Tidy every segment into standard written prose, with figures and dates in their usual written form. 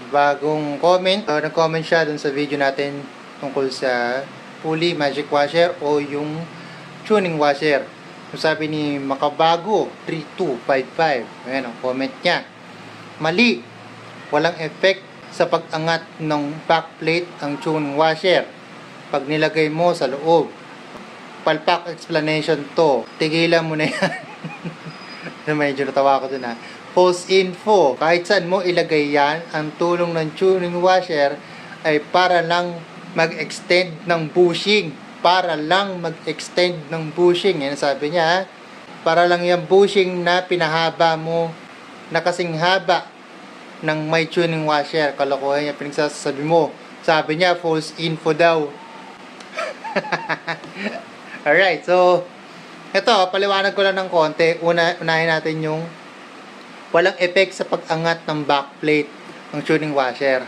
bagong comment. Nag-comment siya dun sa video natin tungkol sa pulley magic washer o yung tuning washer. So, sabi ni Makabago 3255. Ayan ang comment niya. Mali. Walang effect sa pag-angat ng backplate ang tuning washer pag nilagay mo sa loob. Palpak explanation to. Tigilan mo na yan. Medyo natawa ko dun ha. False info. Kahit saan mo ilagay yan, ang tulong ng tuning washer ay para lang mag-extend ng bushing. Para lang mag-extend ng bushing. Yan sabi niya ha. Para lang yung bushing na pinahaba mo na kasing haba ng may tuning washer. Kalokohan niya pinagsasabi mo. Sabi niya, false info daw. Alright, so ito, paliwanag ko lang ng konti. Unahin natin yung walang effect sa pag-angat ng backplate ng tuning washer.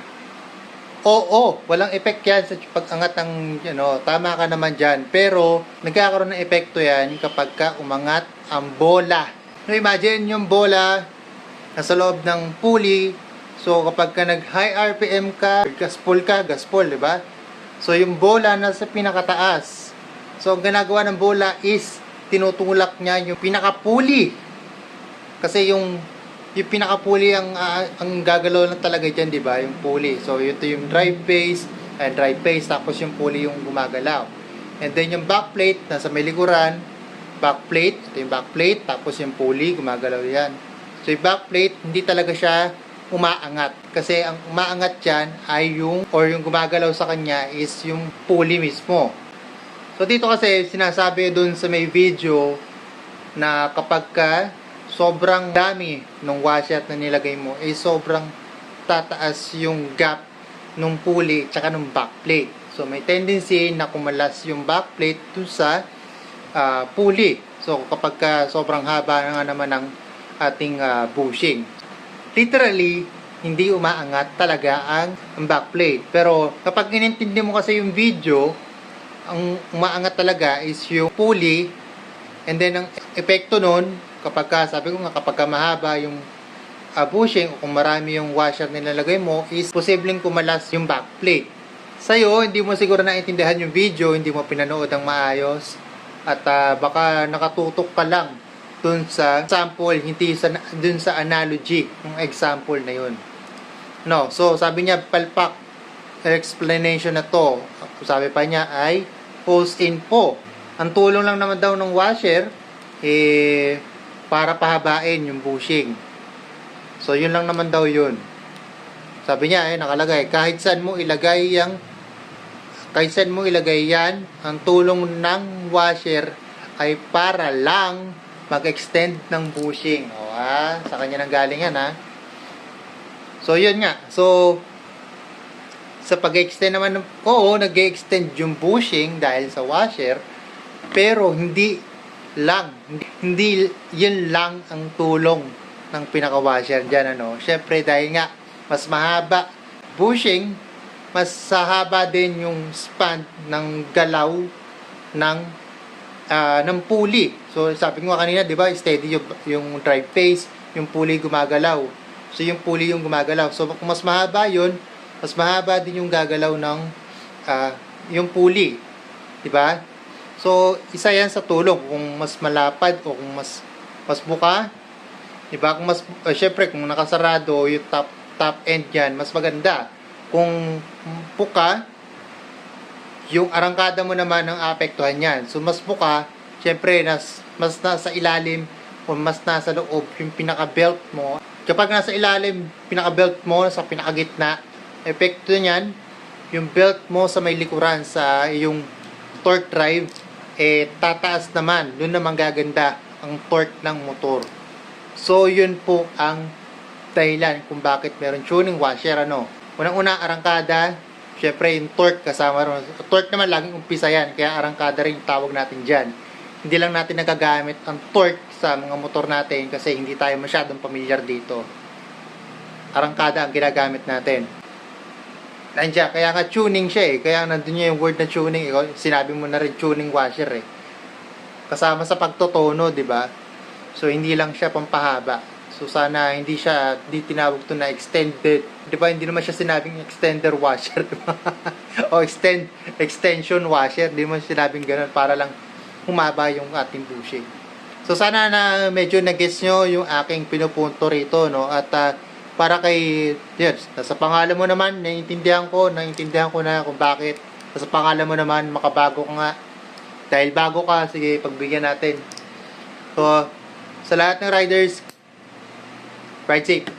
Oo, walang effect yan sa pag-angat ng, tama ka naman dyan. Pero, nagkakaroon ng epekto yan kapag ka umangat ang bola. So, imagine yung bola nasa loob ng pulley. So, kapag ka nag-high RPM ka, gaspol, di ba? So, yung bola nasa pinakataas. So, ang ginagawa ng bola is tinutulak niya yung pinaka-pulley. Kasi yung pinaka-pulley ang gagalaw lang talaga diyan, 'di ba? Yung pulley. So, ito yung drive phase, tapos yung pulley yung gumagalaw. And then yung backplate nasa may likuran, ito yung backplate, tapos yung pulley gumagalaw 'yan. So, yung backplate hindi talaga siya umaangat. Kasi ang umaangat diyan ay yung gumagalaw sa kanya is yung pulley mismo. So, dito kasi, sinasabi doon sa may video na kapag ka sobrang dami ng washer na nilagay mo, sobrang tataas yung gap ng pulley tsaka ng backplate. So, may tendency na kumalas yung backplate dun sa pulley. So, kapag ka sobrang haba nga naman ng ating bushing. Literally, hindi umaangat talaga ang backplate. Pero, kapag inintindi mo kasi yung video, ang umaangat talaga is yung pulley, and then ang epekto nun kapag mahaba yung bushing o kung marami yung washer na nilalagay mo is posibleng kumalas yung backplate. Sa'yo, hindi mo siguro naintindihan yung video, hindi mo pinanood ang maayos at baka nakatutok ka lang dun sa sample, hindi dun sa analogy ng example na yun. No, so sabi niya palpak explanation na to. Sabi pa niya ay false info. Ang tulong lang naman daw ng washer para pahabain yung bushing. So yun lang naman daw yun. Sabi niya nakalagay kahit saan mo ilagay yan, ang tulong ng washer ay para lang mag-extend ng bushing. Sa kanya nang galing yan ha. So yun nga. So sa pag-extend naman, nag-extend yung bushing dahil sa washer, pero hindi yun lang ang tulong ng pinaka-washer dyan, Syempre, dahil nga, mas mahaba bushing, mas haba din yung span ng galaw ng pulley. So, sabi ko kanina, di ba, steady yung drive phase, yung pulley gumagalaw. So, yung pulley yung gumagalaw. So, kung mas mahaba yun, mas mahaba din yung gagalaw ng yung pulley. Diba? So, isa yan sa tulong. Kung mas malapad o kung mas buka. Diba? Kung syempre, kung nakasarado yung top end yan, mas maganda. Kung buka, yung arangkada mo naman ang apektuhan yan. So, mas buka, syempre, mas nasa ilalim o mas nasa loob yung pinaka-belt mo. Kapag nasa ilalim, pinaka-belt mo, sa pinaka-gitna, epekto niyan, yung belt mo sa may likuran sa yung torque drive, tataas naman. Doon naman gaganda ang torque ng motor. So, yun po ang dahilan kung bakit meron tuning washer, Unang-una, arangkada, syempre yung torque kasama ron. Torque naman laging umpisa yan, kaya arangkada rin yung tawag natin dyan. Hindi lang natin nagagamit ang torque sa mga motor natin kasi hindi tayo masyadong familiar dito. Arangkada ang ginagamit natin. Nandiyan, kaya nga tuning siya kaya nandun niya yung word na tuning, sinabi mo na rin tuning washer Kasama sa pagtotono, di ba? So, hindi lang siya pampahaba. So sana hindi tinawag to na extended. Di ba, hindi naman siya sinabing extender washer, di ba? O extension washer, hindi naman sinabing ganun para lang humaba yung ating bushing. So sana na medyo na-guess nyo yung aking pinupunto rito, no? At para kay, yes, sa pangalan mo naman, naiintindihan ko na kung bakit. Sa pangalan mo naman, makabago ka nga. Dahil bago ka, sige, pagbigyan natin. So, sa lahat ng riders, ride safe.